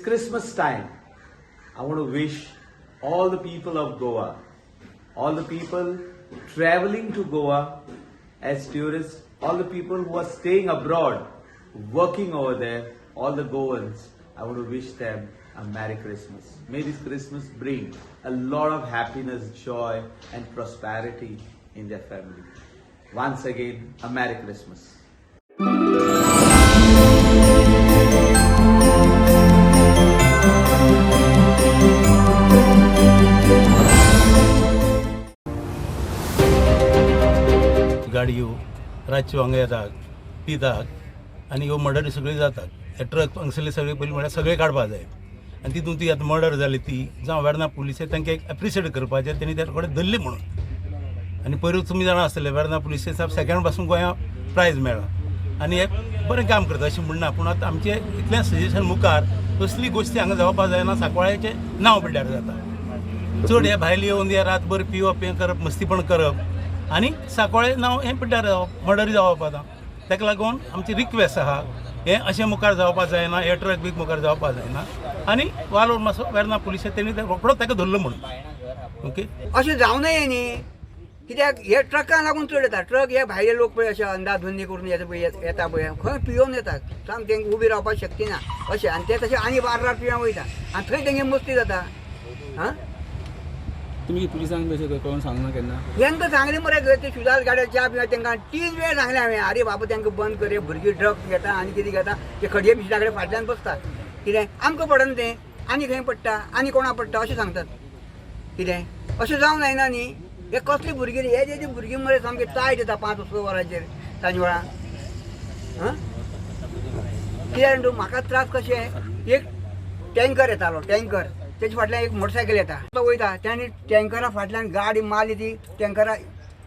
Christmas time, I want to wish all the people of Goa, all the people traveling to Goa as tourists, all the people who are staying abroad, working over there, all the Goans, I want to wish them a Merry Christmas. May this Christmas bring a lot of happiness, joy and prosperity in their family. Once again, a Merry Christmas. गाडयो रातच्यो हांगा येतात पितात आनी ह्यो murder सगळी जातात. हे truck हांगसरले सगळे पयलीं म्हळ्यार सगळे काडपा जाय आनी तितून ती आतां मर्डर जाली ती जावं वेर्ना पुलिशे तांकां एक एप्रिशिएट करपाचें तेणी त्या कडेन धरली म्हणून. आनी पयरूच तुमी जाणा आसतले वेर्ना पुलिशे साहेब सेकंड पासून गोंयांत प्रायज मेळ्ळा आनी हे बरें काम करता अशें म्हणना. पूण आतां आमचें इतलें सजेशन मुखार कसली गोश्टी हांगा जावपा जायना. सांकवाळ्याचें नांव पिड्ड्यार जाता. चड हे भायली येवन हे रातभर पिवप हें करप मस्तीपण करप आनी सांकवाळे नांव हें पिड्ड्यार जावप मर्डरी जावप आतां. ताका लागून आमची रिक्वेस्ट आहा हें अशें मुखार जावपा जायना. हे ट्रक बीक मुखार जावपा जायना आनी वालोर मातसो वेर्ना पुलिशे तेणी रोखडो ताका धरलो म्हणून. ओके अशें जावं नये न्ही. कित्याक हे ट्रकां लागून चड येता. ट्रक हे भायले लोक पळय अशे अंदाधुंदी करून येता पळय खंय पियोन येतात. सामक तेंकां उबी रावपाक शक्ती ना अशें आनी ते तशें आनी बार्रार पियोन वयता आनी थंय तेंगे मस्ती जाता. हां तुमी पुलिसांक तशें कळोवन सांगना केन्ना? तांकां सांगलें मरे ते शुजाल गाड्या च्या पिवं तांकां 3 वेळ सांगलें हांवें. आरे बाबा तांकां बंद कर. भुरगीं ड्रग्स घेता आनी कितें घेता ते खडये बिशा कडेन फाटल्यान बसतात. कितें आमकां पडना तें आनी खंय पडटा आनी कोणा पडटा अशें सांगतात. कितें अशें जावं जायना न्ही. हे कसली भुरगीं हे भुरगीं मरे सामकें टायट येता 5-6 वरांचेर सांजे वेळा. हां कित्याक म्हाका त्रास कशे एक टँकर येतालो टँकर तेजे फाटल्यान एक मोटरसायकल येता तो वयता त्यानी टँकरा फाटल्यान गाडी मारली. ती टँकरा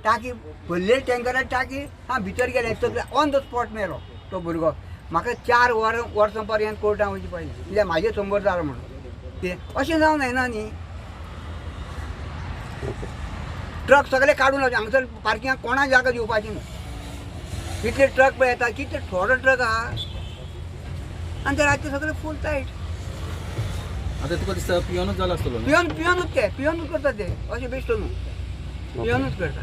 टाकी भरलेली टँकरा टाकी हांव भितर गेलें सगळें ऑन द स्पॉट मेलो तो भुरगो. म्हाका 4 वर्सां पर्यंत कोर्टान वयची पडली कित्याक म्हाजें समोर जालो म्हणून. कितें अशें जावं जायना न्ही. ट्रक सगळे काडून लावचे हांगसर पार्किंगाक कोणाक जागा दिवपाची न्हू. कितले ट्रक पळय येता कितले थोडो ट्रक आहा आनी ते रातचे सगळे फूल टायट. आतां तुका दिसता पियोनूच जालो आसतलो? पियोनूच करता ते अशें बेश्ट न्हू. पियोनूच करता.